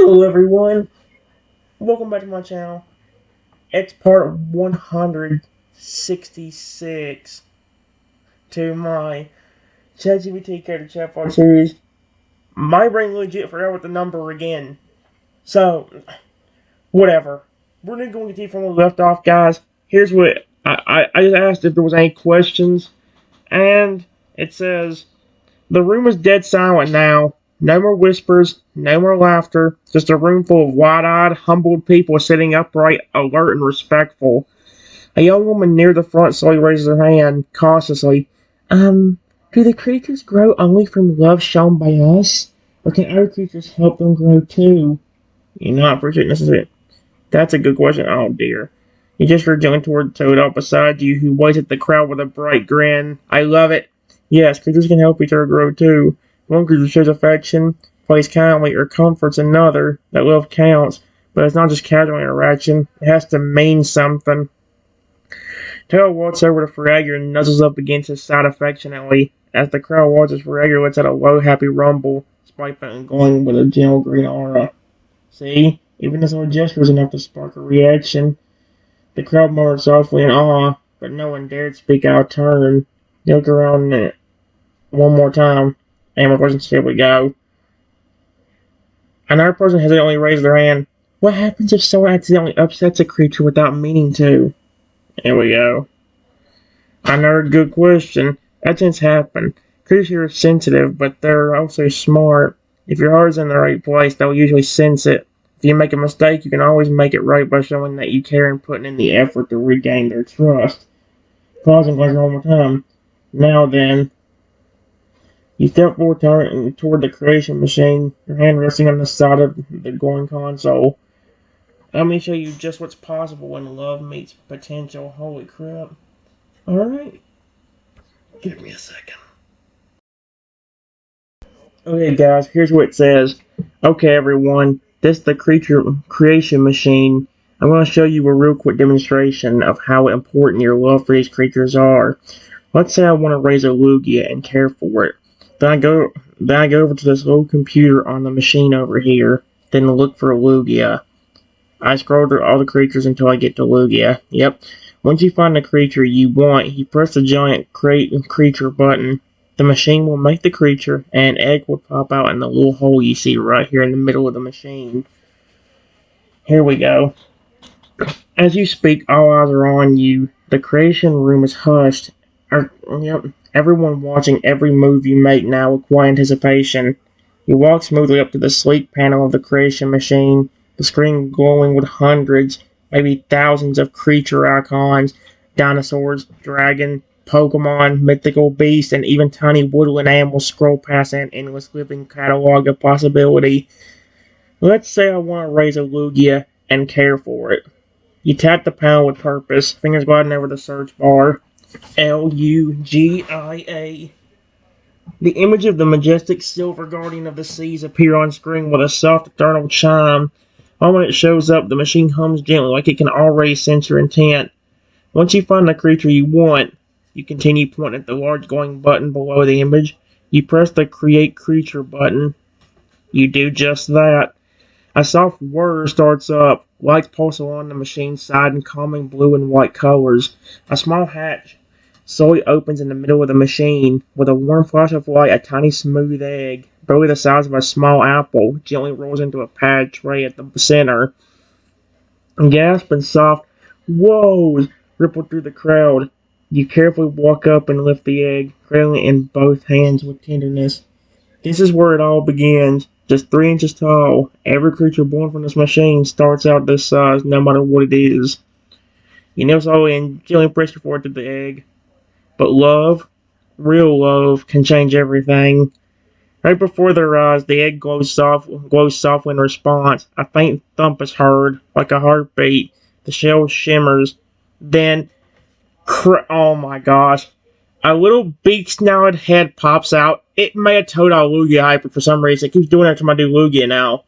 Hello everyone, welcome back to my channel. It's part 166 to my ChatGPT Character Chatbot series. My brain legit forgot what the number again. So, whatever. We're going to continue from where we left off, guys. Here's what I just asked if there was any questions, and it says, the room is dead silent now. No more whispers, no more laughter, just a room full of wide-eyed, humbled people sitting upright, alert, and respectful. A young woman near the front slowly raises her hand, cautiously. Do the creatures grow only from love shown by us? Or can other creatures help them grow too? You know, I appreciate this. That's a good question. Oh dear. You just heard jumping toward Toad up beside you, who waits at the crowd with a bright grin. I love it. Yes, creatures can help each other grow too. One creature shows affection, plays kindly, or comforts another. That love counts, but it's not just casual interaction. It has to mean something. Toad walks over to Fragger and nuzzles up against his side affectionately. As the crowd watches, Fragger lets out a low, happy rumble, spiked and glowing with a gentle green aura. See? Even this little gesture was enough to spark a reaction. The crowd murmured softly in awe, but no one dared speak out of turn. They looked around one more time, and one person said, "We go." Another person hesitantly raised their hand. What happens if someone accidentally upsets a creature without meaning to? Here we go. Another good question. Accidents happen. Creatures are sensitive, but they're also smart. If your heart is in the right place, they'll usually sense it. If you make a mistake, you can always make it right by showing that you care and putting in the effort to regain their trust. Pausing one more time. Now then, you step forward toward the creation machine, your hand resting on the side of the glowing console. Let me show you just what's possible when love meets potential. Holy crap. Alright. Give me a second. Okay guys, here's what it says. Okay everyone, this is the creation machine. I'm going to show you a real quick demonstration of how important your love for these creatures are. Let's say I want to raise a Lugia and care for it. Then I go over to this little computer on the machine over here, then look for Lugia. I scroll through all the creatures until I get to Lugia. Yep. Once you find the creature you want, you press the giant create creature button. The machine will make the creature, and an egg will pop out in the little hole you see right here in the middle of the machine. Here we go. As you speak, all eyes are on you. The creation room is hushed. Everyone watching every move you make now with quiet anticipation. You walk smoothly up to the sleek panel of the creation machine, the screen glowing with hundreds, maybe thousands of creature icons, dinosaurs, dragon, Pokemon, mythical beasts, and even tiny woodland animals scroll past an endless living catalog of possibility. Let's say I want to raise a Lugia and care for it. You tap the panel with purpose, fingers gliding over the search bar. Lugia. The image of the majestic silver guardian of the seas appears on screen with a soft eternal chime. When it shows up, the machine hums gently like it can already sense your intent. Once you find the creature you want, you continue pointing at the large glowing button below the image. You press the Create Creature button. You do just that. A soft whir starts up, lights pulse along the machine's side in calming blue and white colors. A small hatch slowly opens in the middle of the machine. With a warm flash of light, a tiny smooth egg, barely the size of a small apple, gently rolls into a padded tray at the center. Gasp and soft "Whoas" ripple through the crowd. You carefully walk up and lift the egg, cradling it in both hands with tenderness. This is where it all begins. Just 3 inches tall, every creature born from this machine starts out this size, no matter what it is. You kneel slowly and gently press your forehead to the egg. But love, real love, can change everything. Right before their eyes, the egg glows softly in response. A faint thump is heard, like a heartbeat. The shell shimmers. Then, oh my gosh. A little beak-snouted head pops out. It may have told out Lugia hyper for some reason. It keeps doing that to my dude Lugia now.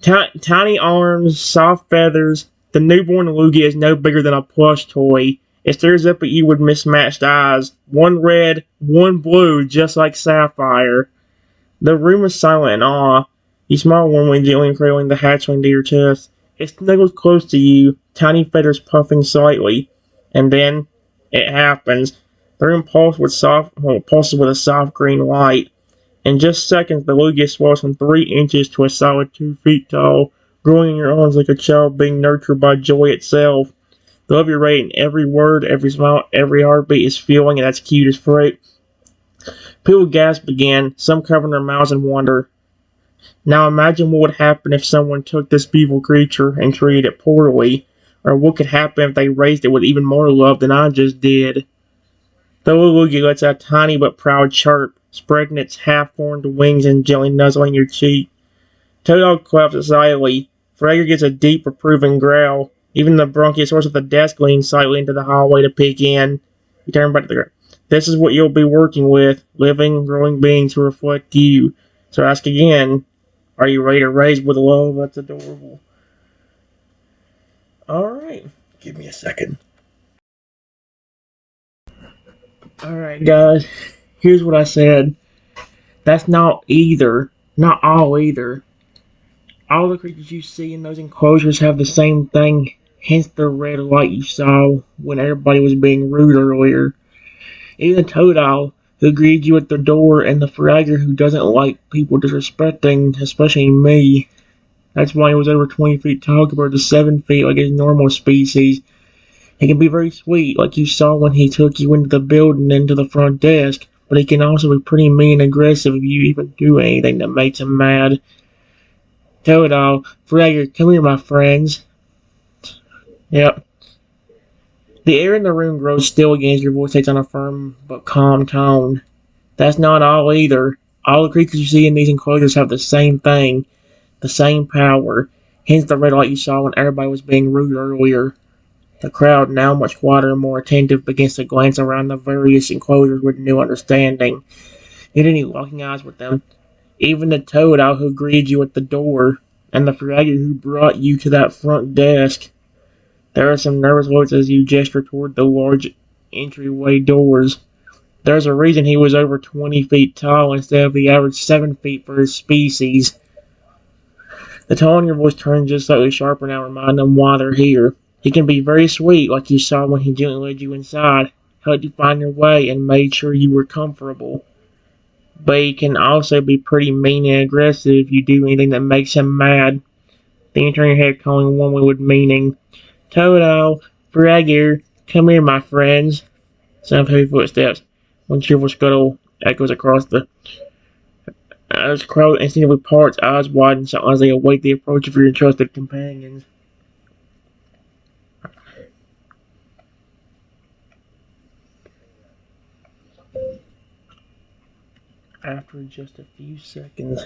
Tiny arms, soft feathers. The newborn Lugia is no bigger than a plush toy. It stares up at you with mismatched eyes. One red, one blue, just like Sapphire. The room is silent in awe. You smile warmly, gently cradling the hatchling to your chest. It snuggles close to you, tiny feathers puffing slightly. And then it happens. The room pulses with a soft green light. In just seconds, the Lugia swells from 3 inches to a solid 2 feet tall, growing in your arms like a child being nurtured by joy itself. The love you're rating every word, every smile, every heartbeat is feeling, and that's cute as frick. People gasp again, some covering their mouths in wonder. Now imagine what would happen if someone took this beautiful creature and treated it poorly, or what could happen if they raised it with even more love than I just did. The little Lugia lets out a tiny but proud chirp, spreading its half-formed wings and gently nuzzling your cheek. Totodile claps excitedly. Fragger gets a deep, reproving growl. Even the Bronchiosaurus at the desk leans slightly into the hallway to peek in. You turn back to the ground. This is what you'll be working with, living, growing beings who reflect you. So ask again, are you ready to raise with love? That's adorable. Alright, give me a second. Alright, guys, here's what I said. That's not either. Not all either. All the creatures you see in those enclosures have the same thing, hence the red light you saw when everybody was being rude earlier. Even the Totodile, who greeted you at the door, and the Fragger, who doesn't like people disrespecting, especially me. That's why he was over 20 feet tall compared to 7 feet like his normal species. He can be very sweet, like you saw when he took you into the building and to the front desk, but he can also be pretty mean and aggressive if you even do anything that makes him mad. Totodile, Fragger, come here, my friends. Yep. The air in the room grows still again as your voice takes on a firm but calm tone. That's not all either. All the creatures you see in these enclosures have the same thing, the same power. Hence the red light you saw when everybody was being rude earlier. The crowd, now much quieter and more attentive, begins to glance around the various enclosures with new understanding. You didn't need locking eyes with them. Even the Totodile who greeted you at the door, and the Fragger who brought you to that front desk. There are some nervous looks as you gesture toward the large entryway doors. There's a reason he was over 20 feet tall instead of the average 7 feet for his species. The tone in your voice turns just slightly sharper now, reminding them why they're here. He can be very sweet, like you saw when he gently led you inside, helped you find your way, and made sure you were comfortable. But he can also be pretty mean and aggressive if you do anything that makes him mad. Then you turn your head, calling one way with meaning. Toto, Fragger, come here, my friends. Sound of heavy footsteps. One cheerful scuttle echoes across the as the crowd instinctively parts, eyes widen as they await the approach of your entrusted companions. After just a few seconds,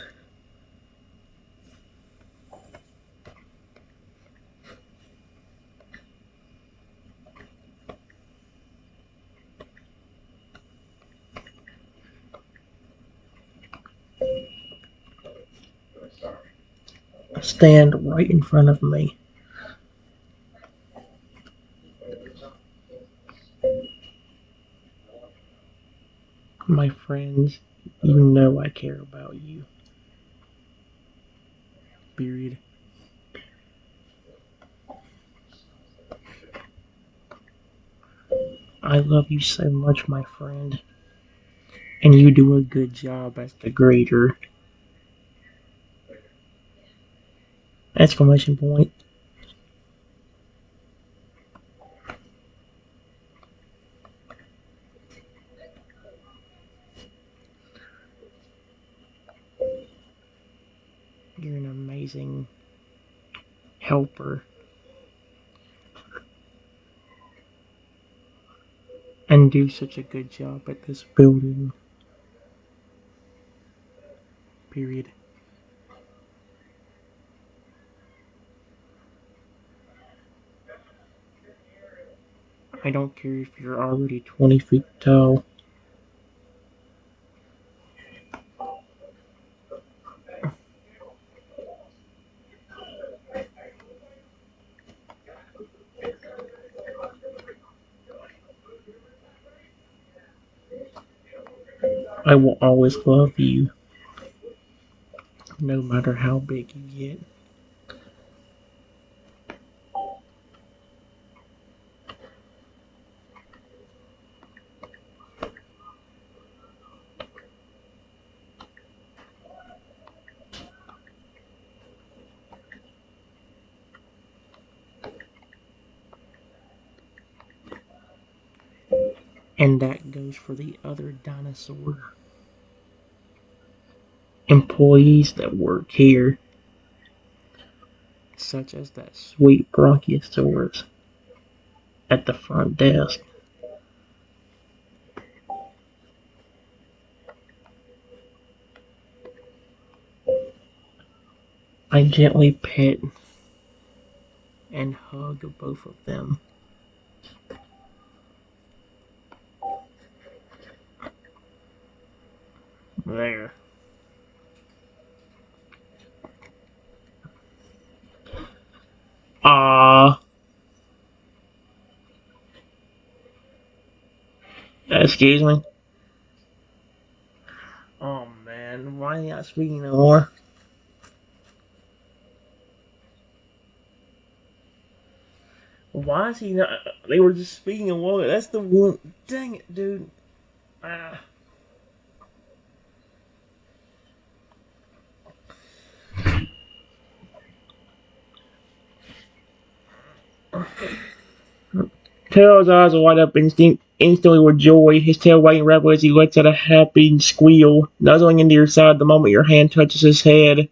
stand right in front of me. My friends, you know I care about you. Period. I love you so much, my friend. And you do a good job as the greeter. Exclamation point. You're an amazing helper. And do such a good job at this building. Period. I don't care if you're already 20 feet tall. I will always love you. no matter how big you get. And that goes for the other dinosaur employees that work here, such as that sweet Brachiosaurus at the front desk. I gently pet and hug both of them. There. Ah, excuse me. Oh man, why are you not speaking no more? Why is he not? They were just speaking a while ago. That's the one. Dang it, dude. Ah. Tail's eyes light up instantly with joy, his tail wagging rapidly as he lets out a happy squeal, nuzzling into your side the moment your hand touches his head.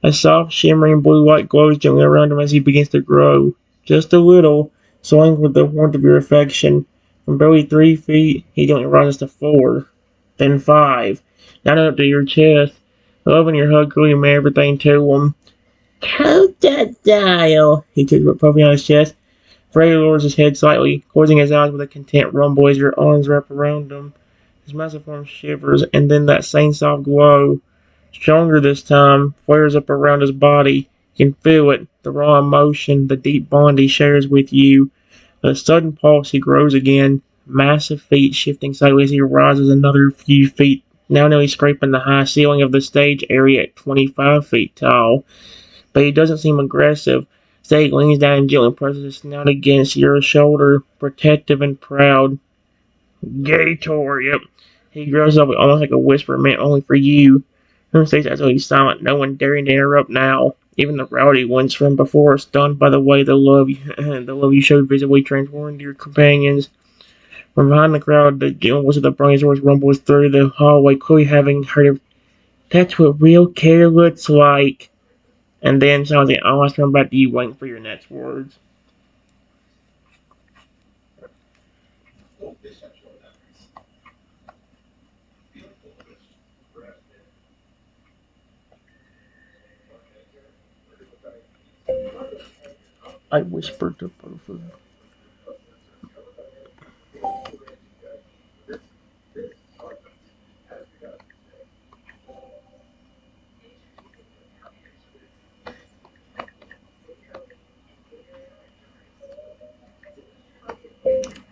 A soft, shimmering blue light glows gently around him as he begins to grow. Just a little, swelling with the warmth of your affection. From barely 3 feet, he gently rises to 4, then 5, down up to your chest. The love in your hug really meant everything to him. Crocodile, he took puffing on his chest. Freddy lowers his head slightly, closing his eyes with a content rumble as your arms wrap around him. His massive form shivers, and then that same soft glow, stronger this time, flares up around his body. You can feel it, the raw emotion, the deep bond he shares with you. With a sudden pulse, he grows again, massive feet shifting slightly as he rises another few feet, now nearly scraping the high ceiling of the stage area at 25 feet tall. But he doesn't seem aggressive. Instead, he leans down and gently presses his snout against your shoulder, protective and proud. Gator, yep. He grows up almost like a whisper meant only for you. Who stays absolutely silent, no one daring to interrupt now. Even the rowdy ones from before are stunned by the way the love you showed visibly transformed your companions. From behind the crowd, the gentle voice of the brontosaurus rumbles through the hallway, clearly having heard of. That's what real care looks like. And then sounds like, I'll turn back to you, waiting for your next words. I whispered to both of them.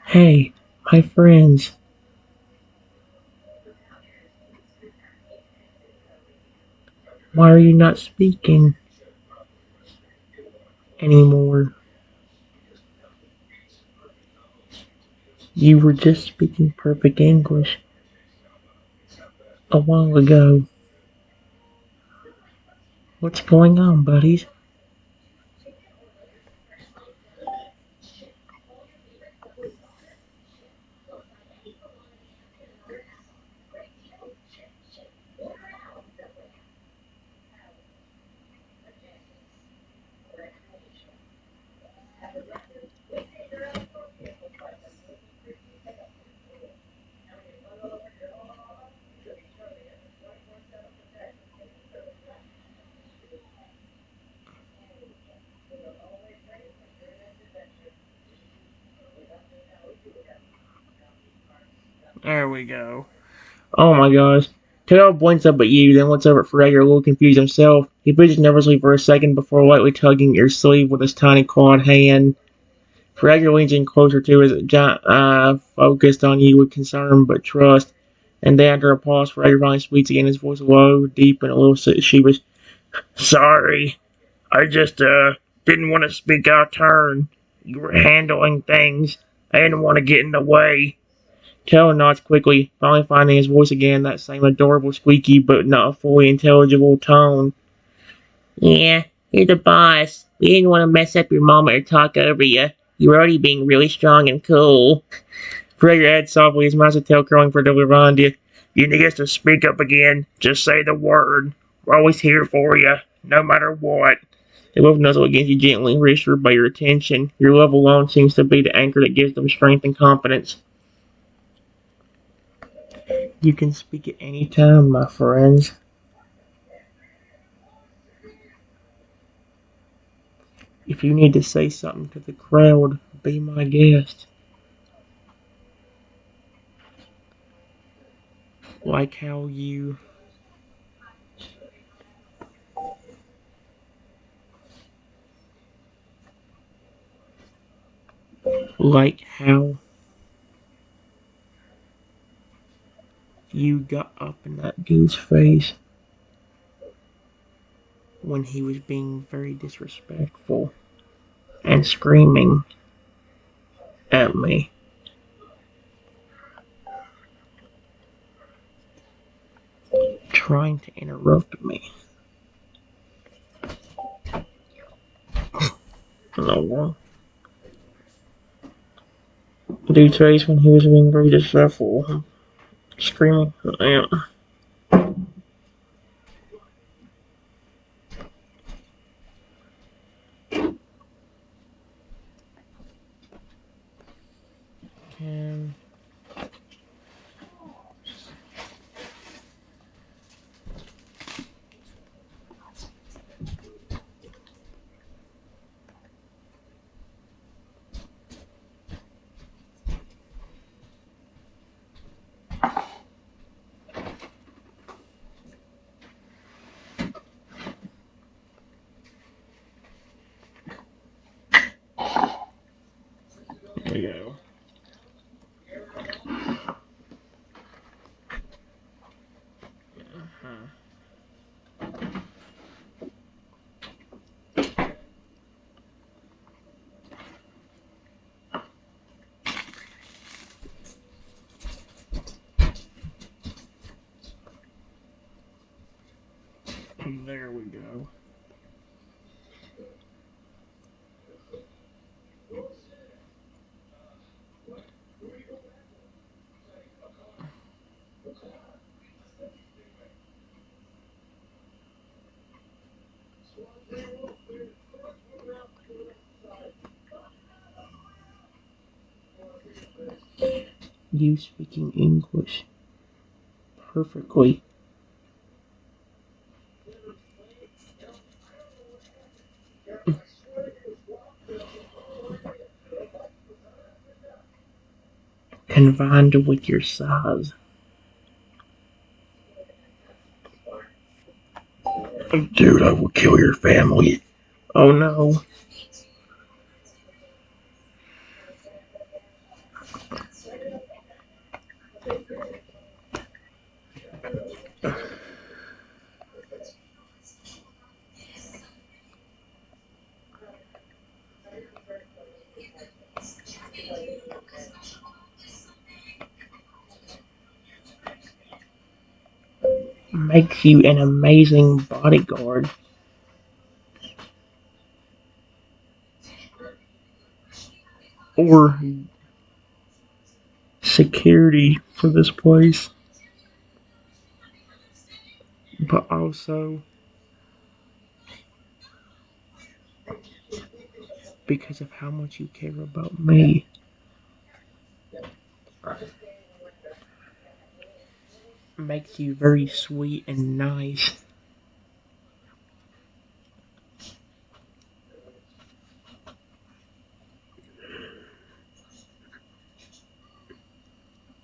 Hey, my friends. Why are you not speaking anymore? You were just speaking perfect English a while ago. What's going on, buddies? There we go. Oh my gosh. Tail blinks up at you, then looks over at Frey, a little confused himself. He fidgets nervously for a second before lightly tugging at your sleeve with his tiny clawed hand. Fragger leans in closer to his giant eye, focused on you with concern but trust. And then after a pause, Fragger finally speaks again, his voice low, deep, and a little sheepish. Sorry, I just, didn't want to speak out of turn. You were handling things. I didn't want to get in the way. Taylor nods quickly, finally finding his voice again, that same adorable squeaky but not fully intelligible tone. Yeah, you're the boss. We didn't want to mess up your moment or talk over you. You were already being really strong and cool. Gregor adds softly, his mouth and tail curling for Delavanda. You need us to speak up again. Just say the word. We're always here for you, no matter what. They both nuzzle against you gently, reassured by your attention. Your love alone seems to be the anchor that gives them strength and confidence. You can speak at any time, my friends. If you need to say something to the crowd, be my guest. Like how you... Like how you got up in that dude's face when he was being very disrespectful and screaming at me. Trying to interrupt me. No. Dude's face when he was being very disrespectful. Screaming. Yeah. And there we go. There we go. You speaking English perfectly. Combined with your size. Dude, I will kill your family. Oh no. Makes you an amazing bodyguard. Or security for this place. But also because of how much you care about me. Makes you very sweet and nice.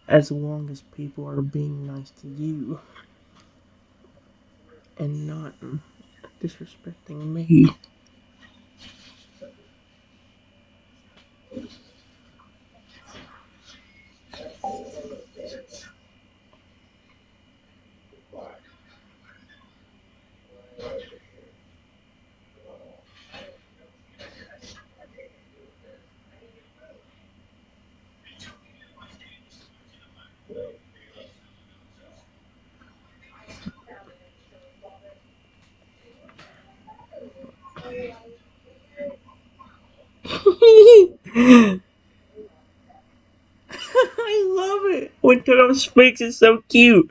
As long as people are being nice to you and not disrespecting me. I love it. When Toto speaks, it's so cute.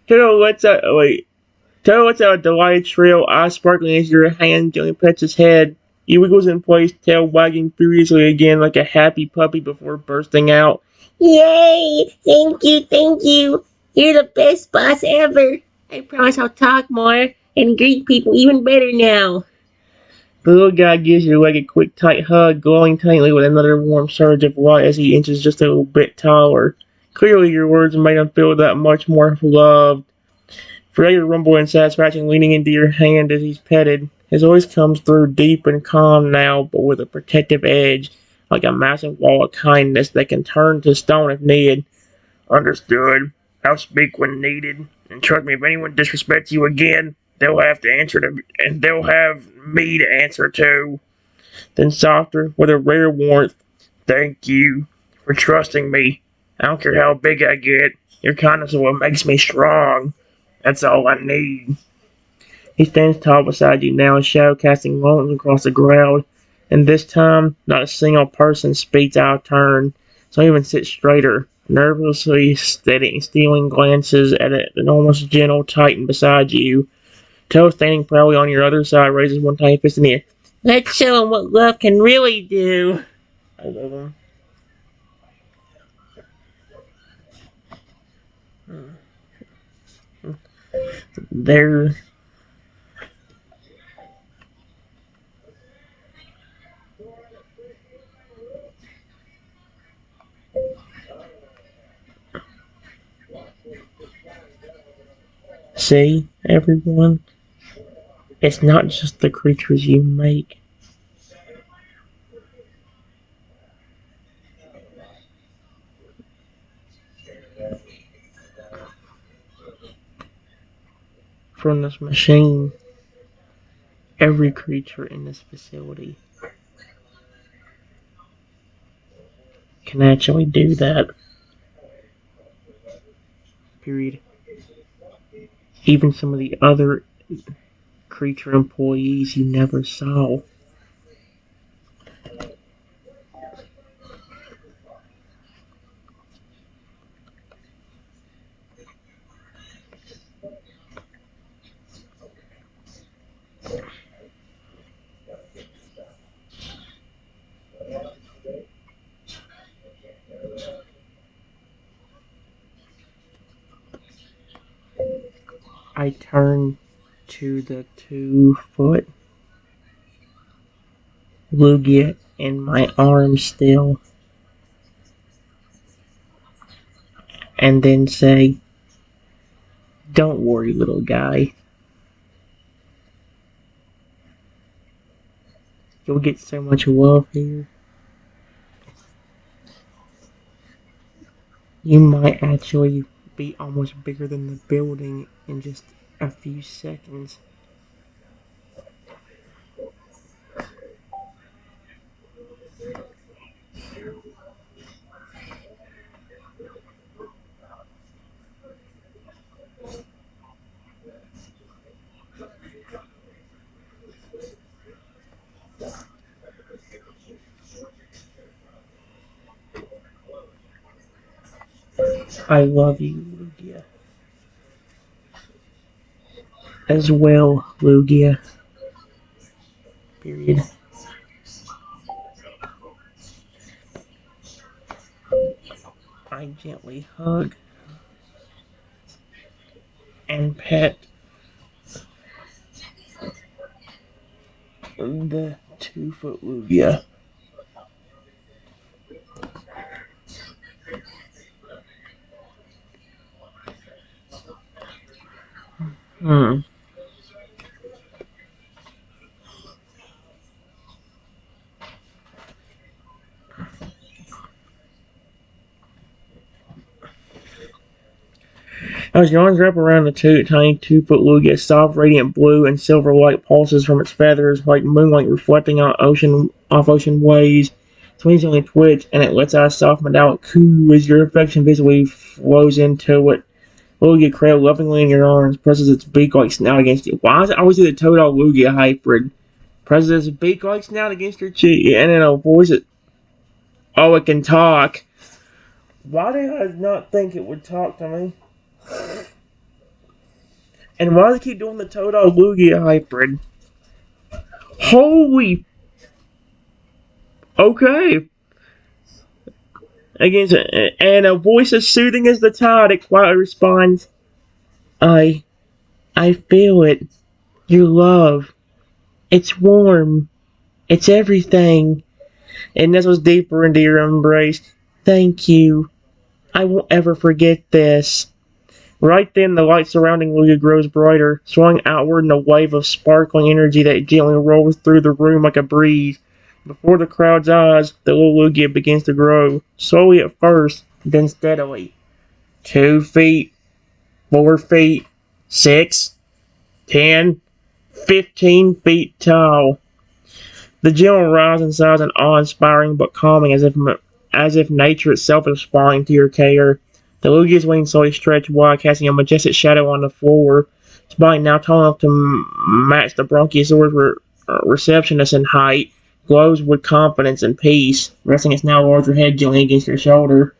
Toto lets out. Oh, wait. Toto lets out a delighted shrill, eyes sparkling as your hand gently pets his head. He wiggles in place, tail wagging furiously again like a happy puppy before bursting out. Yay! Thank you, thank you. You're the best boss ever. I promise I'll talk more and greet people even better now. The little guy gives your leg a quick, tight hug, glowing tightly with another warm surge of light as he inches just a little bit taller. Clearly, your words made him feel that much more loved. Feel your rumble in satisfaction leaning into your hand as he's petted. His voice comes through deep and calm now, but with a protective edge, like a massive wall of kindness that can turn to stone if needed. Understood. I'll speak when needed. And trust me, if anyone disrespects you again, they'll have to answer to, and they'll have me to answer to. Then softer, with a rare warmth, thank you for trusting me. I don't care how big I get. Your kindness is what makes me strong. That's all I need. He stands tall beside you now, his shadow casting lines across the ground. And this time, not a single person speaks out of turn. Some even sit straighter, nervously stealing glances at an almost gentle Titan beside you. Toe, standing proudly on your other side, raises one tiny fist in the air. Let's show him what love can really do. I love him. There. See, everyone? It's not just the creatures you make. From this machine, every creature in this facility can actually do that. Period. Even some of the other creature employees you never saw. I turn to the 2-foot Lugia in my arm still, and then say, don't worry, little guy. You'll get so much love here. You might actually be almost bigger than the building in just a few seconds. I love you, Lugia. As well, Lugia. Period. I gently hug and pet the 2-foot Lugia. As your arms wrap around the tiny 2-foot Lugia, soft, radiant blue and silver light pulses from its feathers like moonlight reflecting off ocean waves. Its wings only twitch, and it lets out a soft metallic coo as your affection visibly flows into it. Lugia cradled lovingly in your arms, presses its beak like snout against you. Why is it always the Toadal Lugia hybrid? presses its beak like snout against your cheek, and then a voice it. Oh, it can talk. Why did I not think it would talk to me? And why does it keep doing the Toadal Lugia hybrid? Holy. Okay. Against and a voice as soothing as the tide, it quietly responds, I feel it. Your love. It's warm. It's everything. And nestles deeper into your embrace. Thank you. I won't ever forget this. Right then, the light surrounding Lugia grows brighter, swelling outward in a wave of sparkling energy that gently rolls through the room like a breeze. Before the crowd's eyes, the little Lugia begins to grow, slowly at first, then steadily. 2 feet, 4 feet, 6, 10, 15 feet tall. The gentle rise in size and awe-inspiring but calming as if nature itself is responding to your care. The Lugia's wings slowly stretch wide, casting a majestic shadow on the floor. Its body, now tall enough to match the Bronchiosaurus receptionist in height, glows with confidence and peace, resting its now larger head gently against your shoulder.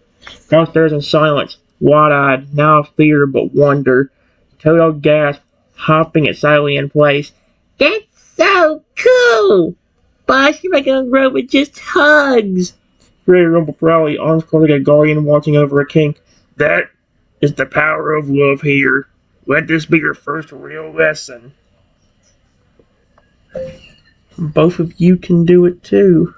Crowd stares in silence, wide-eyed, now of fear but wonder. Toto gasps, hopping excitedly in place. That's so cool! Boss, you're making a grow with just hugs! Freddy rumbled proudly, arms crossed like a guardian watching over a king. That is the power of love here. Let this be your first real lesson. Both of you can do it too.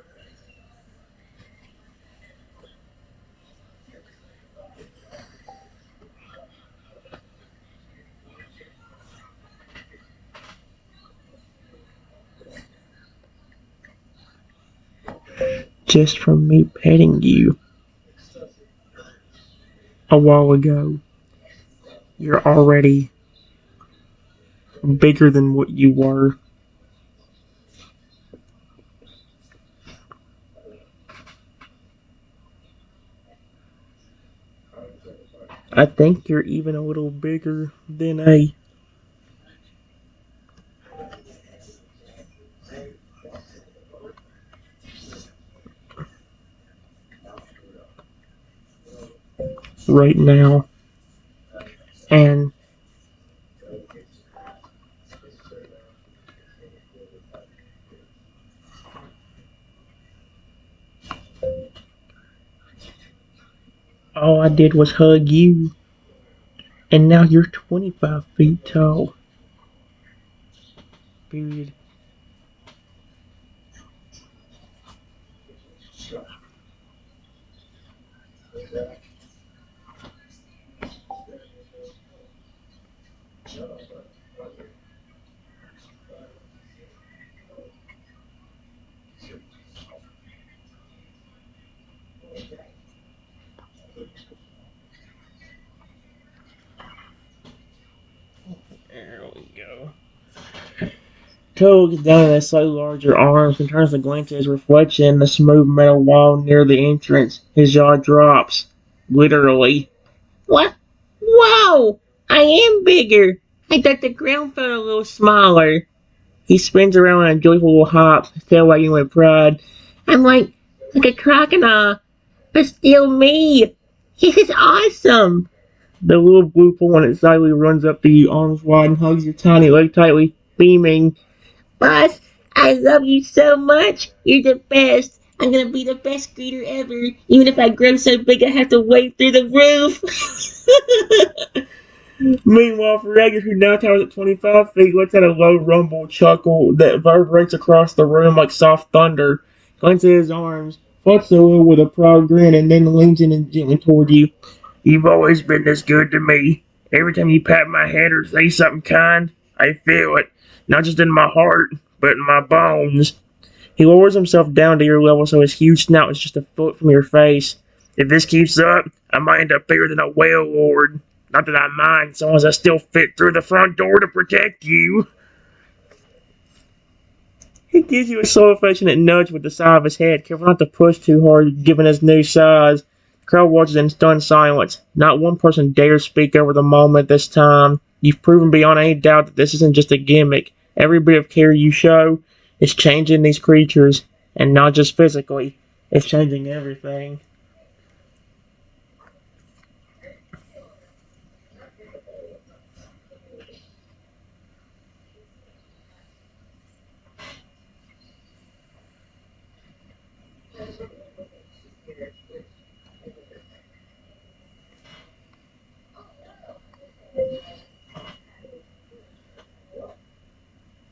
Just from me petting you a while ago, you're already bigger than what you were. I think you're even a little bigger than a right now. And all I did was hug you. And now you're 25 feet tall. Period. There we go. Toe gets down in his slightly larger arms and turns to glance at his reflection in the smooth metal wall near the entrance. His jaw drops. Literally. What? Whoa! I am bigger! I thought the ground felt a little smaller. He spins around in a joyful little hop, his tail wagging with pride. I'm like a crocodile, but still me. This is awesome! The little blue form excitedly runs up to you, arms wide, and hugs your tiny leg tightly, beaming. Boss, I love you so much. You're the best. I'm gonna be the best greeter ever, even if I grow so big I have to wade through the roof. Meanwhile, Ferragus, who now towers at 25 feet, lets out a low rumble chuckle that reverberates across the room like soft thunder. Glances at his arms, floats a little with a proud grin, and then leans in gently toward you. You've always been this good to me. Every time you pat my head or say something kind, I feel it. Not just in my heart, but in my bones. He lowers himself down to your level so his huge snout is just a foot from your face. If this keeps up, I might end up bigger than a whale lord. Not that I mind, so long as I still fit through the front door to protect you. He gives you a slow, affectionate nudge with the side of his head, careful not to push too hard, given his new size. The crowd watches in stunned silence. Not one person dares speak over the moment this time. You've proven beyond any doubt that this isn't just a gimmick. Every bit of care you show, It's changing these creatures, and not just physically, it's changing everything.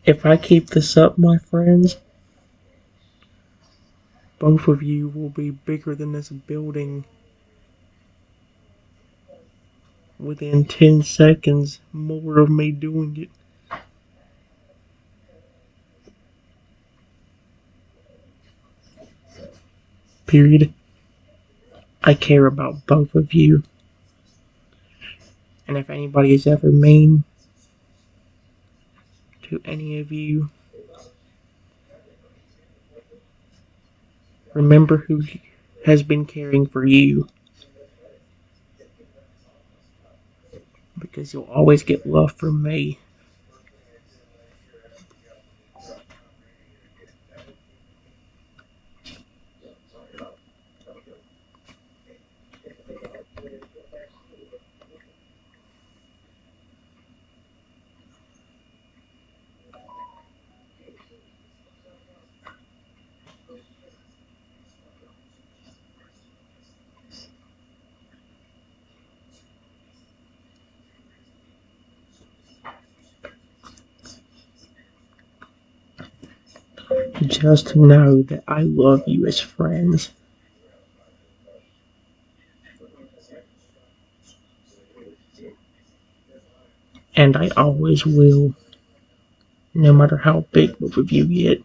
If I keep this up, my friends, both of you will be bigger than this building within 10 seconds more of me doing it. Period. I care about both of you. And if anybody is ever mean to any of you, remember who has been caring for you. Because you'll always get love from me. Just know that I love you as friends. And I always will, no matter how big both of you get.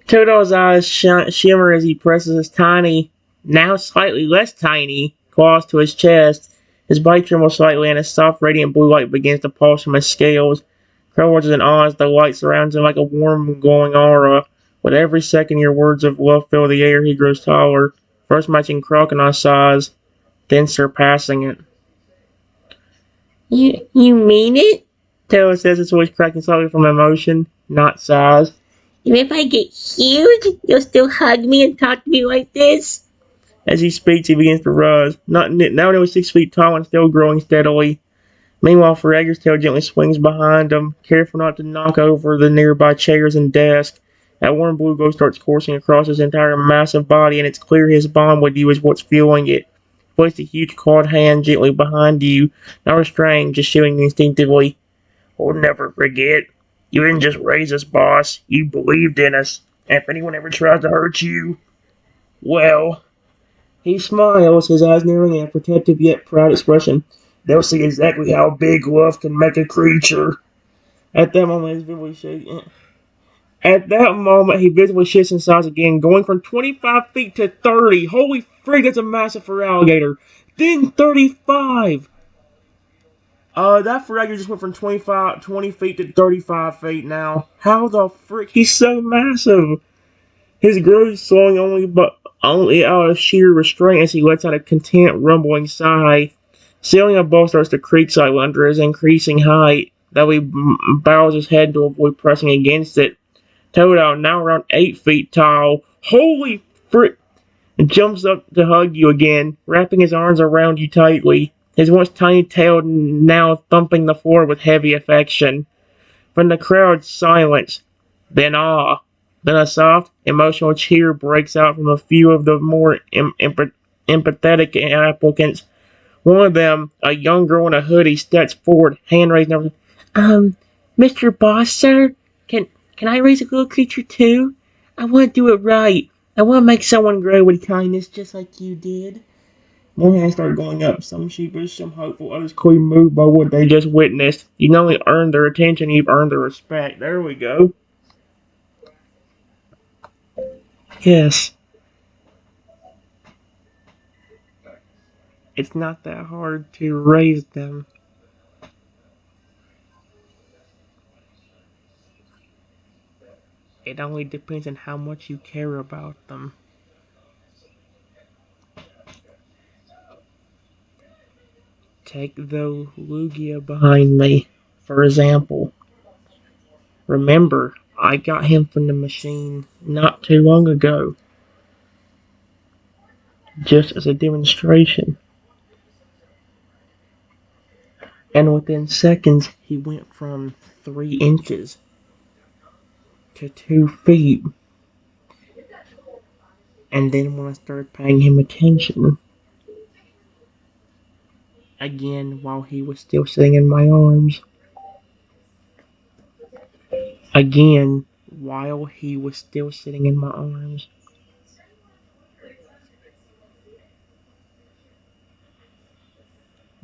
Toto's eyes shimmer as he presses his tiny, now slightly less tiny, claws to his chest. His body trembles slightly, and a soft, radiant blue light begins to pulse from his scales. Crow watches in awe as the light surrounds him like a warm, glowing aura. With every second your words of love fill the air, he grows taller, first matching crocodile size, then surpassing it. You mean it? Taylor says, his voice cracking slightly from emotion, not size. And if I get huge, you'll still hug me and talk to me like this? As he speaks, he begins to rise. Now he was 6 feet tall and still growing steadily. Meanwhile, Ferrega's tail gently swings behind him, careful not to knock over the nearby chairs and desk. That warm blue glow starts coursing across his entire massive body, and it's clear his bond with you is what's fueling it. Place a huge clawed hand gently behind you, not restrained, just showing instinctively. We'll never forget. You didn't just raise us, boss. You believed in us. And if anyone ever tries to hurt you, well... He smiles, his eyes narrowing in a protective yet proud expression. They'll see exactly how big love can make a creature. At that moment, he visibly shifts in size again, going from 25 feet to 30. Holy freak, that's a massive for alligator. Then 35. That Ferragher just went from 20 feet to 35 feet now. How the frick? He's so massive. His growth is slowing only out of sheer restraint as he lets out a content, rumbling sigh. Ceiling above starts to creak slightly under his increasing height, though he bows his head to avoid pressing against it. Toto, now around 8 feet tall, holy frick, jumps up to hug you again, wrapping his arms around you tightly, his once tiny tail now thumping the floor with heavy affection. From the crowd, silence, then awe. Then a soft, emotional cheer breaks out from a few of the more empathetic applicants. One of them, a young girl in a hoodie, steps forward, hand raised and everything. Mr. Boss, sir, can I raise a little creature too? I want to do it right. I want to make someone grow with kindness just like you did. More hands start going up, some sheepish, some hopeful, others clearly moved by what they just witnessed. You not only earned their attention, you've earned their respect. There we go. Yes, it's not that hard to raise them. It only depends on how much you care about them. Take the Lugia behind me, for example. Remember, I got him from the machine not too long ago, just as a demonstration. And within seconds, he went from 3 inches to 2 feet. And then when I started paying him attention, again, while he was still sitting in my arms, again, while he was still sitting in my arms,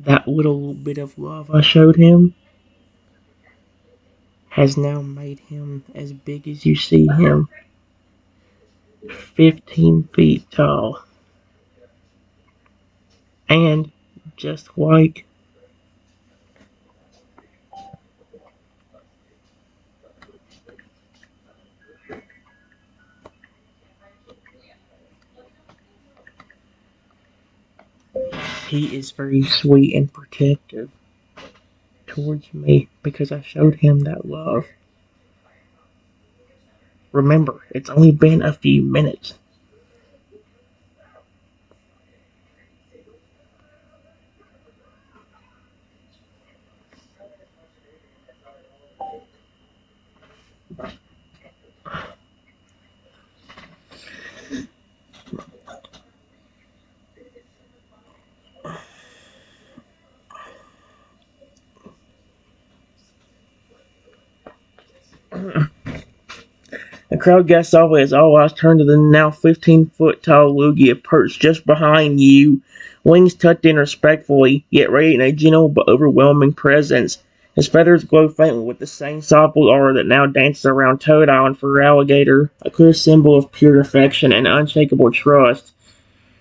that little bit of love I showed him has now made him as big as you see him, 15 feet tall. And just like he is very sweet and protective towards me because I showed him that love. Remember, it's only been a few minutes. The crowd gets off as all eyes turn to the now 15-foot tall Lugia perched just behind you, wings tucked in respectfully, yet radiating a gentle but overwhelming presence. His feathers glow faintly with the same soft blue aura that now dances around Toadile and Feraligatr, a clear symbol of pure affection and unshakable trust.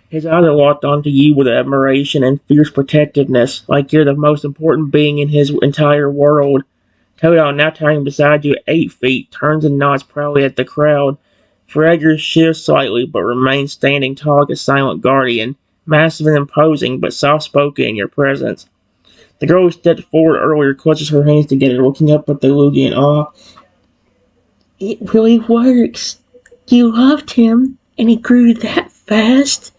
His eyes are locked onto you with admiration and fierce protectiveness, like you're the most important being in his entire world. Toto, now towering beside you at 8 feet, turns and nods proudly at the crowd. Fragger shifts slightly, but remains standing tall like a silent guardian, massive and imposing, but soft-spoken in your presence. The girl who stepped forward earlier clutches her hands together, looking up at the Lugia in awe. It really works. You loved him, and he grew that fast?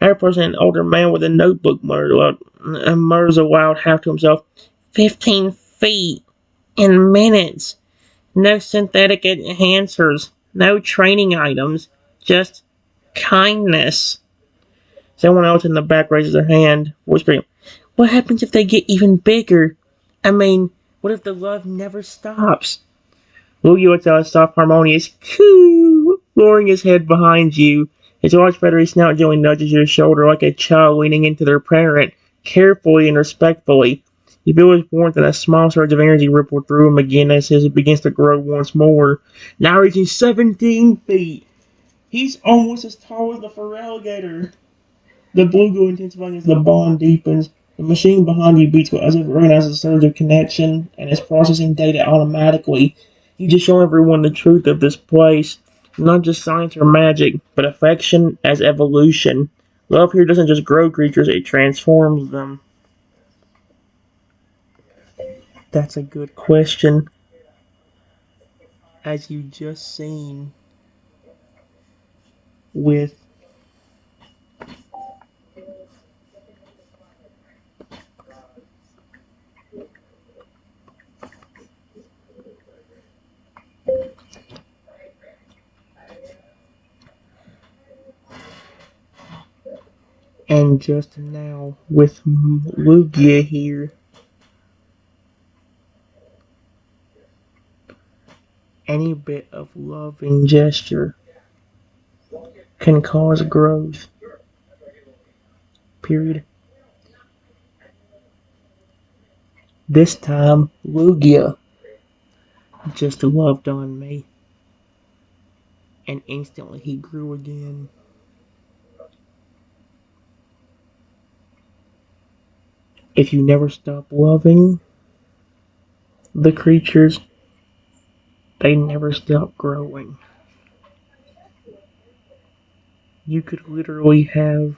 Our person, an older man with a notebook, mutters aloud, half to himself. 15 feet in minutes. No synthetic enhancers, no training items, just kindness. Someone else in the back raises their hand, whispering, what happens if they get even bigger? I mean, what if the love never stops? Lugia lets out a soft, harmonious coo, lowering his head behind you. His large feathery snout gently nudges your shoulder like a child leaning into their parent, carefully and respectfully. You feel his warmth and a small surge of energy ripple through him again as he begins to grow once more, now reaching 17 feet. He's almost as tall as the Feraligatr. The blue glow intensifying as the bond deepens. The machine behind you beats as if it recognizes a surge of connection and is processing data automatically. You just show everyone the truth of this place. Not just science or magic, but affection as evolution. Love here doesn't just grow creatures, it transforms them. That's a good question. As you just seen with and And just now, with Lugia here, any bit of loving gesture can cause growth. Period. This time, Lugia just loved on me, and instantly he grew again. If you never stop loving the creatures, they never stop growing. You could literally have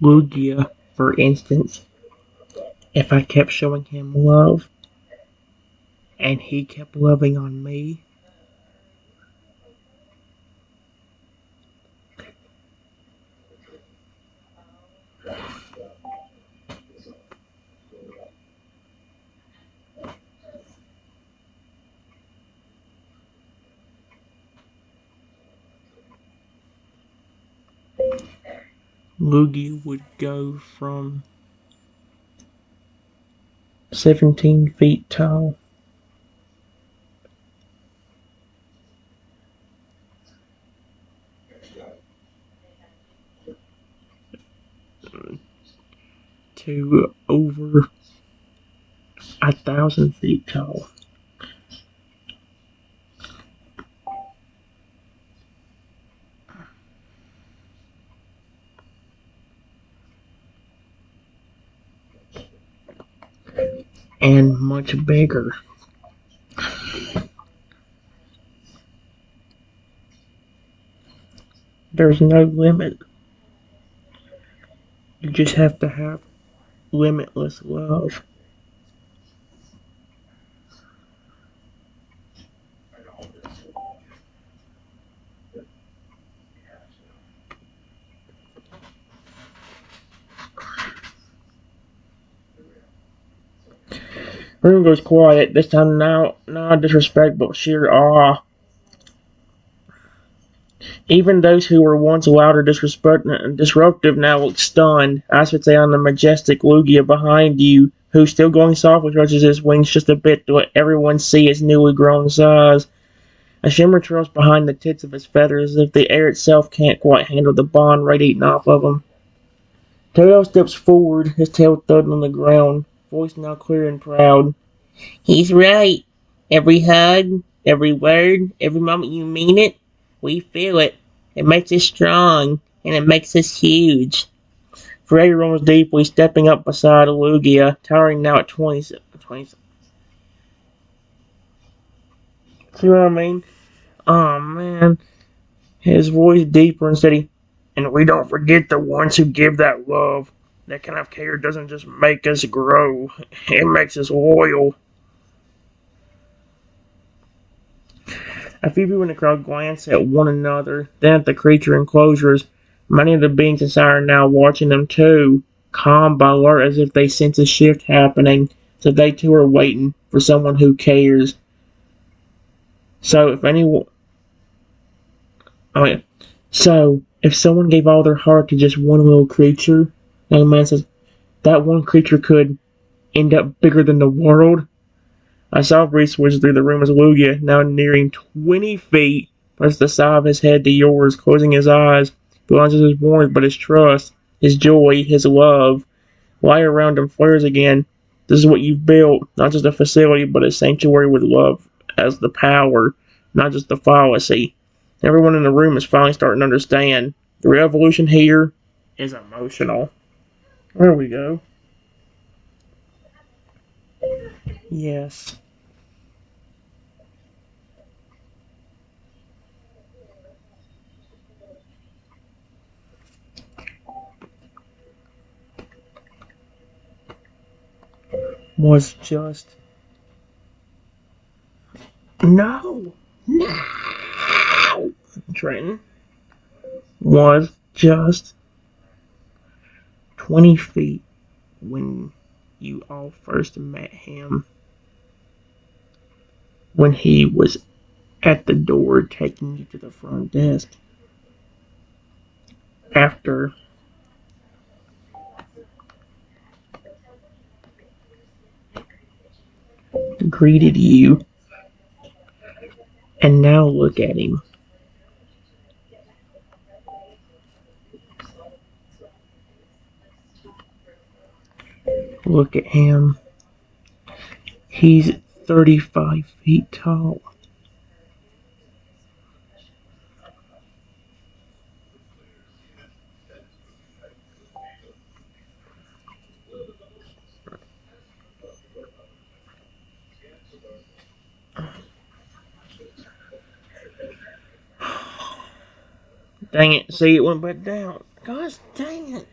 Lugia, for instance, if I kept showing him love and he kept loving on me, Lugia would go from 17 feet tall to over 1,000 feet tall. And much bigger. There's no limit. You just have to have limitless love. Room goes quiet. This time now, not disrespect, but sheer awe. Even those who were once loud or disruptive now look stunned. I should say on the majestic Lugia behind you, who's still going softly stretches his wings just a bit to let everyone see his newly grown size. A shimmer trails behind the tips of his feathers as if the air itself can't quite handle the bond radiating off of him. Tail steps forward, his tail thudding on the ground, voice now clear and proud. He's right. Every hug, every word, every moment you mean it, we feel it. It makes us strong, and it makes us huge. For everyone was deeply stepping up beside Lugia, towering now at 20. See what I mean? Oh man. His voice deeper and steady. And we don't forget the ones who give that love. That kind of care doesn't just make us grow, it makes us loyal. A few people in the crowd glance at one another, then at the creature enclosures. Many of the beings inside are now watching them too, calm but alert as if they sense a shift happening, so they too are waiting for someone who cares. So if anyone, oh yeah, so if someone gave all their heart to just one little creature, the young man says that one creature could end up bigger than the world. I saw Breeze switch through the room as Lugia, now nearing 20 feet, pressed the side of his head to yours, closing his eyes. Beyond his warmth, but his trust, his joy, his love. Light around him flares again. This is what you've built, not just a facility, but a sanctuary with love as the power, not just the fallacy. Everyone in the room is finally starting to understand. The revolution here is emotional. There we go. Yes. Was just no, no. Trenton was just 20 feet when you all first met him, when he was at the door taking you to the front desk. After greeted you, and now look at him. Look at him. He's 35 feet tall. Dang it, see, it went back down. Gosh dang it.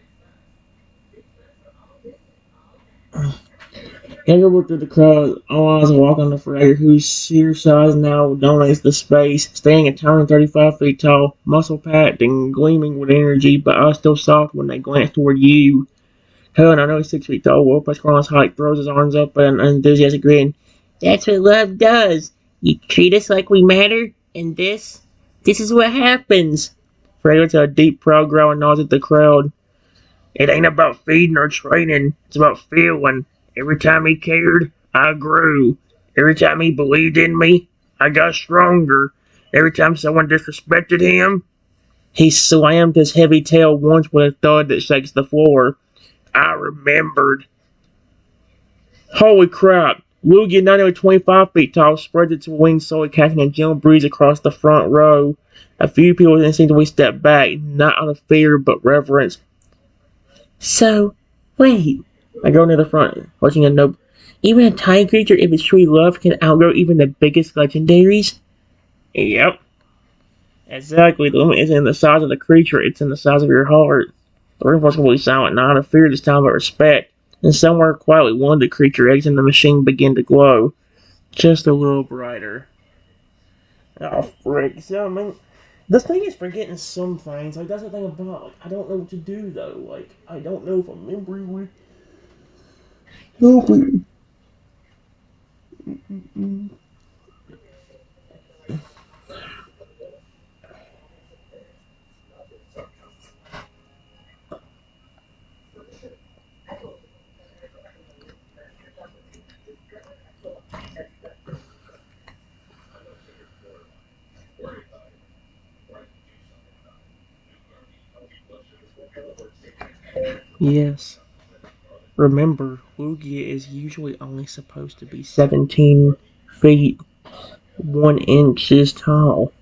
Edgar looked at the crowd, all eyes walk on the fragger, whose sheer size now dominates the space, standing a towering 35 feet tall, muscle-packed and gleaming with energy, but eyes still soft when they glance toward you. Helen, I know he's 6 feet tall, well past Carlos' height, throws his arms up and an enthusiastic grin. That's what love does. You treat us like we matter, and this is what happens. Fragger lets out a deep, proud growl and nods at the crowd. It ain't about feeding or training, it's about feeling. Every time he cared, I grew. Every time he believed in me, I got stronger. Every time someone disrespected him, he slammed his heavy tail once with a thud that shakes the floor. I remembered. Holy crap! Lugia, not only 25 feet tall, spreads its wings slowly, casting a gentle breeze across the front row. A few people instinctively step back, not out of fear, but reverence. So, wait. I go near the front, watching a note. Even a tiny creature, if it's truly loved, can outgrow even the biggest legendaries? Yep. Exactly. The limit isn't in the size of the creature, it's in the size of your heart. The ring was completely silent, not out of fear this time, but respect. And somewhere quietly, one of the creature eggs in the machine began to glow. Just a little brighter. Oh, frick. See what I mean? The thing is forgetting some things. Like, that's the thing about, like, I don't know what to do, though. Like, I don't know if a memory would help me. Yes. Remember, Lugia is usually only supposed to be 17 feet 1 inches tall.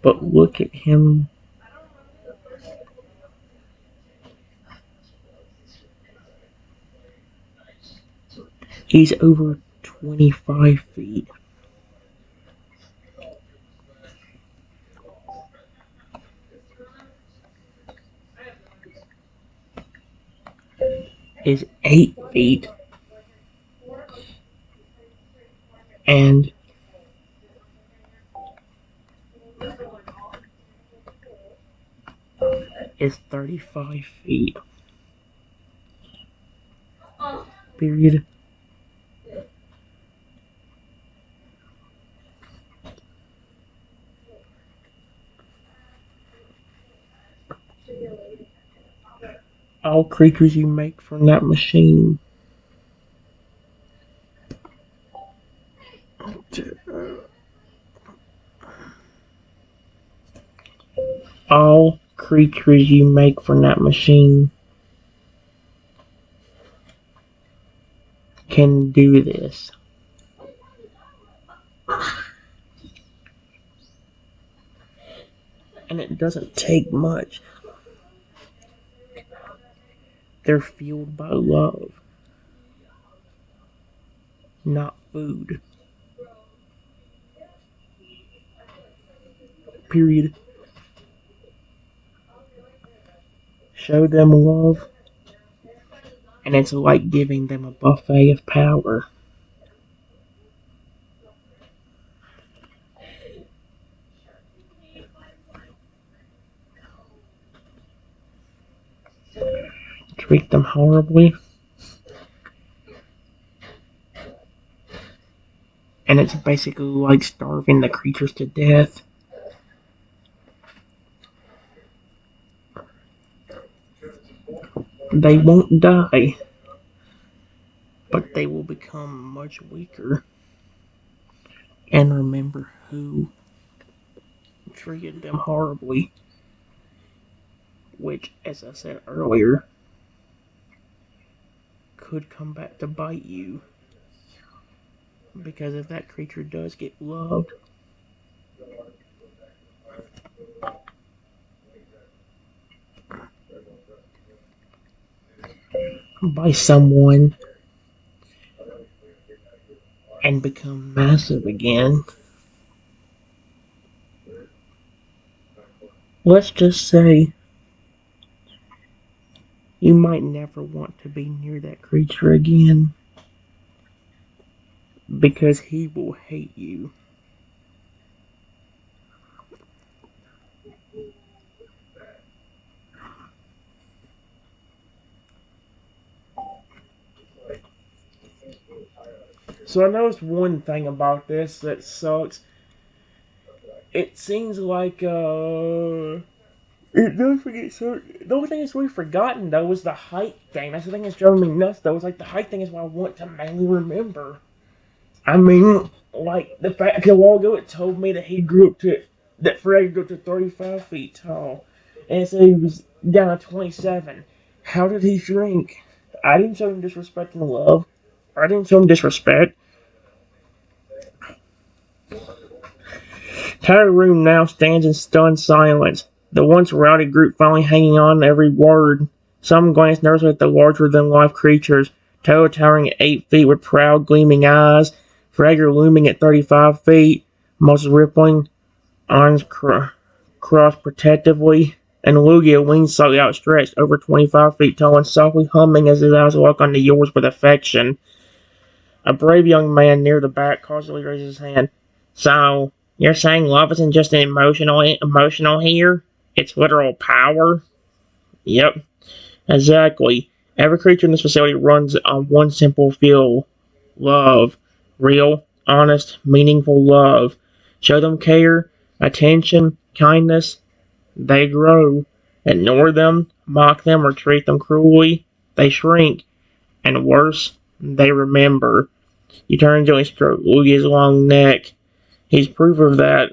But look at him. He's over 25 feet. Is 8 feet. And is 35 feet. Period. All creatures you make from that machine. All creatures you make from that machine can do this. And it doesn't take much. They're fueled by love, not food. Period. Show them love, and it's like giving them a buffet of power. treat them horribly. And it's basically like starving the creatures to death. They won't die, but they will become much weaker and remember who treated them horribly, which, as I said earlier, could come back to bite you. Because if that creature does get loved by someone and become massive again, let's just say you might never want to be near that creature again because he will hate you. So I noticed one thing about this that sucks. It seems like it does forget. So the only thing that's really forgotten though was the height thing. That's the thing that's driving me nuts though. It's like the height thing is what I want to mainly remember. I mean, like the fact that a while ago it told me that he grew up to that Fred grew up to 35 feet tall, and it said he was down to 27. How did he shrink? I didn't show him disrespect and love. I didn't show him disrespect. Entire room now stands in stunned silence. The once rowdy group finally hanging on to every word. Some glance nervously at the larger-than-life creatures, Toe towering at 8 feet with proud, gleaming eyes, Fragger looming at 35 feet, muscles rippling, arms crossed protectively, and Lugia wings slightly outstretched, over 25 feet tall and softly humming as his eyes lock onto yours with affection. A brave young man near the back cautiously raises his hand. So, you're saying love isn't just an emotional here? It's literal power? Yep, exactly. Every creature in this facility runs on one simple feel. Love. Real, honest, meaningful love. Show them care, attention, kindness. They grow. Ignore them, mock them, or treat them cruelly. They shrink. And worse, they remember. You turn gently stroke Lugia's long neck. He's proof of that.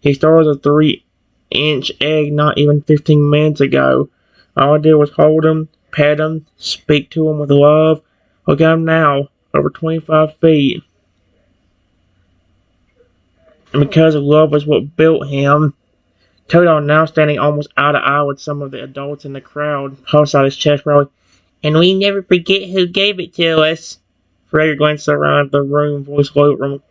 He started a 3-inch egg not even 15 minutes ago. All I did was hold him, pet him, speak to him with love. Look at him now, over 25 feet. And because love was what built him, Toto, now standing almost eye to eye with some of the adults in the crowd, puffs out his chest proudly. And we never forget who gave it to us. Freder glanced around the room, voice low from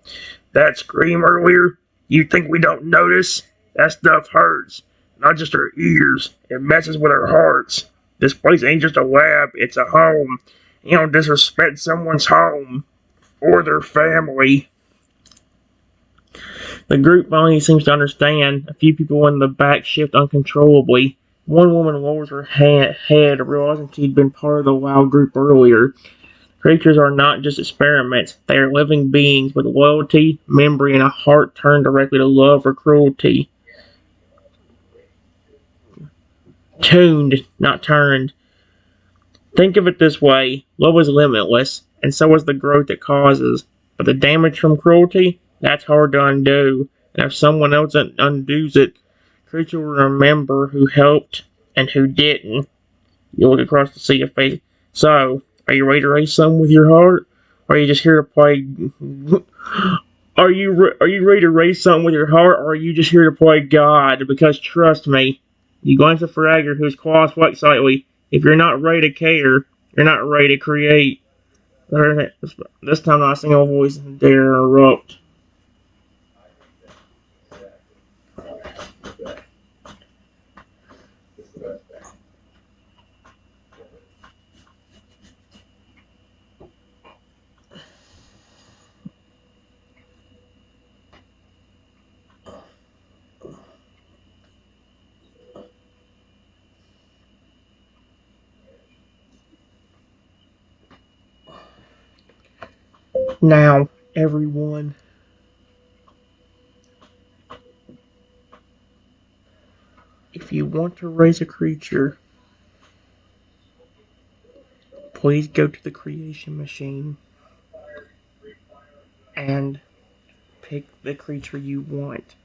that scream earlier. You think we don't notice? That stuff hurts. Not just our ears. It messes with our hearts. This place ain't just a lab, it's a home. You don't disrespect someone's home. Or their family. The group finally seems to understand. A few people in the back shift uncontrollably. One woman lowers her head, realizing she'd been part of the wild group earlier. Creatures are not just experiments. They are living beings with loyalty, memory, and a heart turned directly to love or cruelty. Tuned, not turned. Think of it this way. Love is limitless, and so is the growth it causes. But the damage from cruelty, that's hard to undo. And if someone else undoes it, creature will remember who helped and who didn't. You look across the sea of face. So, are you ready to race some with your heart? Or are you just here to play? Are you ready to race something with your heart, or are you just here to play God? Because trust me, you glance at Fragger, whose claws flex slightly. If you're not ready to care, you're not ready to create. This time, not a single voice dare erupt. Now, everyone, if you want to raise a creature, please go to the creation machine and pick the creature you want.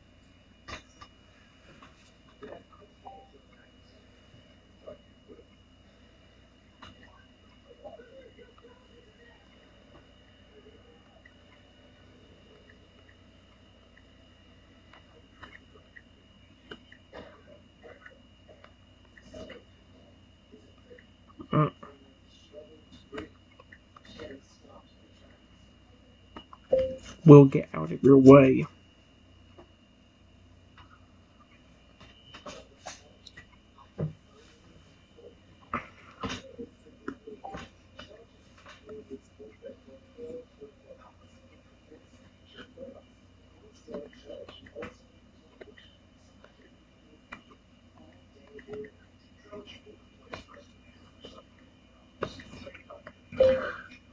We'll get out of your way.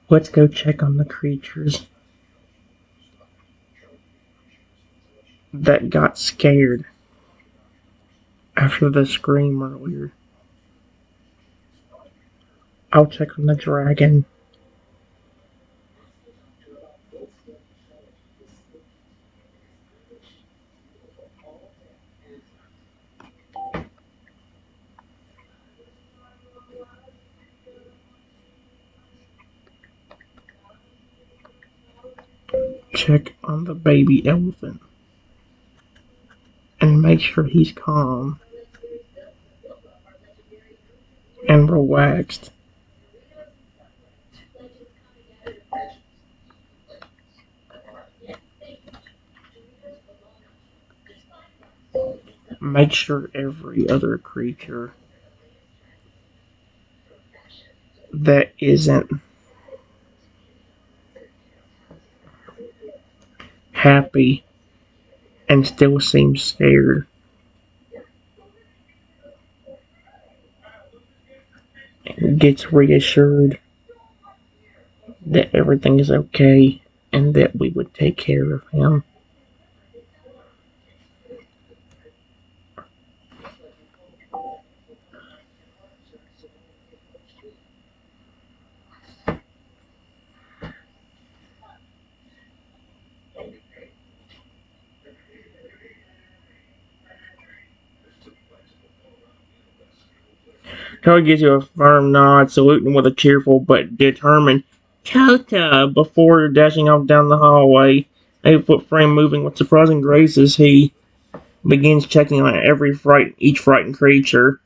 Let's go check on the creatures that got scared after the scream earlier. I'll check on the dragon. Check on the baby elephant. And make sure he's calm and relaxed. Make sure every other creature that isn't happy and still seems scared gets reassured that everything is okay and that we would take care of him. Toad gives you a firm nod, saluting with a cheerful but determined "Tota" before dashing off down the hallway, 8-foot frame moving with surprising grace as he begins checking on each frightened creature.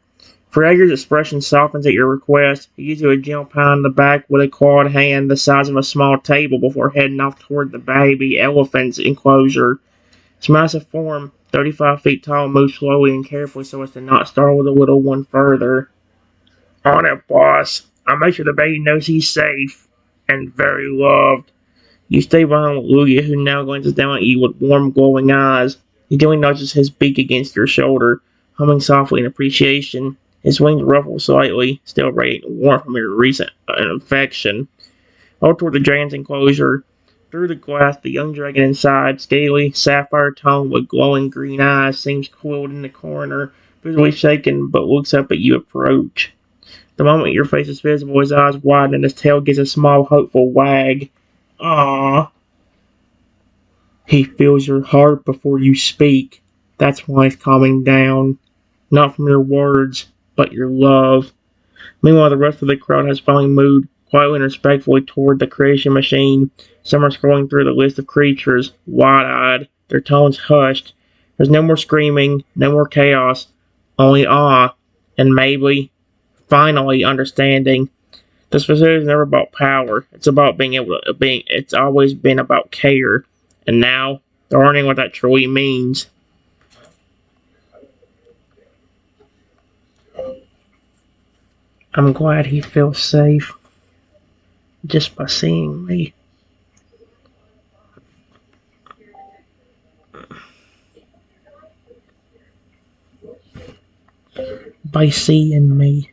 Frager's expression softens at your request. He gives you a gentle pound in the back with a clawed hand the size of a small table before heading off toward the baby elephant's enclosure. Its massive form, 35 feet tall, moves slowly and carefully so as to not startle the little one further. On it, boss. I'll make sure the baby knows he's safe and very loved. You stay behind Lugia, who now glances down at you with warm, glowing eyes. He gently nudges his beak against your shoulder, humming softly in appreciation. His wings ruffle slightly, still radiating warmth from your recent infection. Over toward the dragon's enclosure. Through the glass, the young dragon inside, scaly, sapphire-toned with glowing green eyes, seems coiled in the corner, visibly shaken, but looks up at you approach. The moment your face is visible, his eyes widen and his tail gives a small, hopeful wag. Ah! He feels your heart before you speak. That's why he's calming down. Not from your words, but your love. Meanwhile, the rest of the crowd has finally moved quietly and respectfully toward the creation machine. Some are scrolling through the list of creatures, wide-eyed, their tones hushed. There's no more screaming, no more chaos, only awe, and maybe, finally, understanding. This facility is never about power. It's about being able to it's always been about care. And now, they're learning what that truly means. I'm glad he feels safe just by seeing me. By seeing me.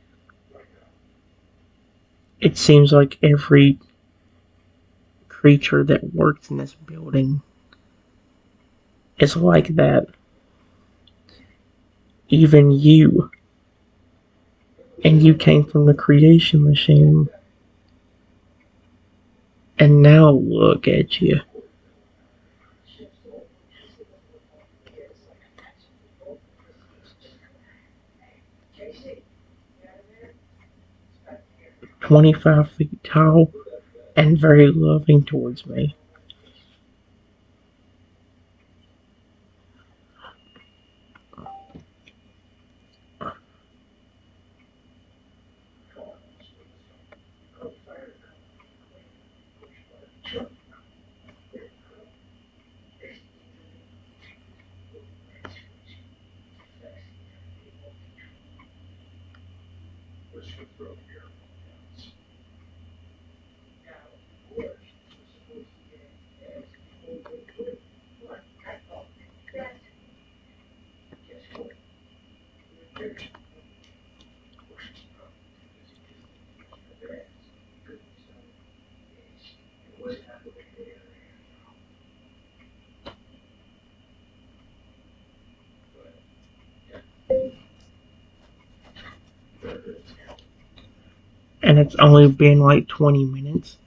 It seems like every creature that works in this building is like that. Even you. And you came from the creation machine. And now look at you. "25 feet tall and very loving towards me." And it's only been like 20 minutes.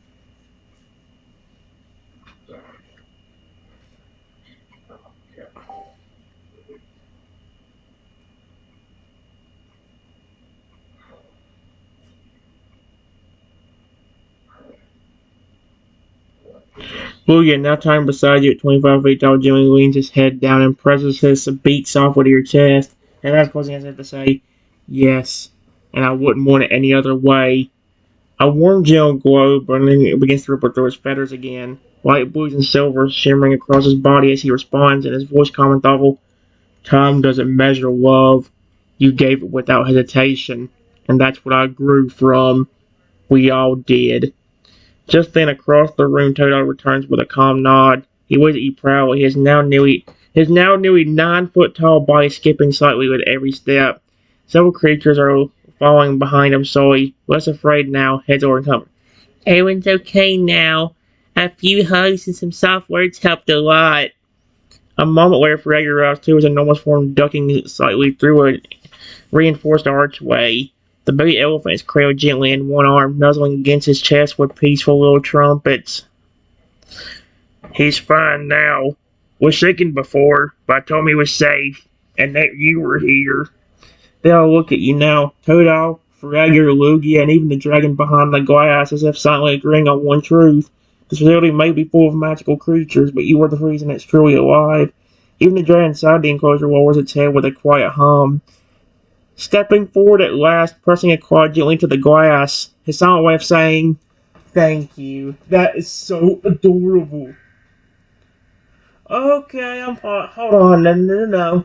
Booyah, now time beside you at 25 feet tall. Jimmy leans his head down and presses his beak softly to your chest. And that's causing his head to say, "Yes, and I wouldn't want it any other way." A warm gel glow begins to ripple through his feathers again. Light blues and silver shimmering across his body as he responds, and his voice calm and thoughtful. "Time doesn't measure love. You gave it without hesitation. And that's what I grew from. We all did." Just then, across the room, Toto returns with a calm nod. He waves at you proudly, his now nearly 9 foot tall body skipping slightly with every step. Several creatures are following behind him slowly, less afraid now, heads over and comfort. "Everyone's okay now. A few hugs and some soft words helped a lot." A moment later, Fragger arrives too, his enormous form ducking slightly through a reinforced archway. The baby elephant is cradled gently in one arm, nuzzling against his chest with peaceful little trumpets. "He's fine now. Was shaken before, but I told him he was safe, and that you were here." They all look at you now, Todal, Fragger, Lugia, and even the dragon behind the glass, as if silently agreeing on one truth. This facility may be full of magical creatures, but you are the reason it's truly alive. Even the dragon inside the enclosure lowers its head with a quiet hum. Stepping forward at last, pressing a claw gently to the glass, his silent way of saying, "Thank you. That is so adorable." Okay, hold on, no.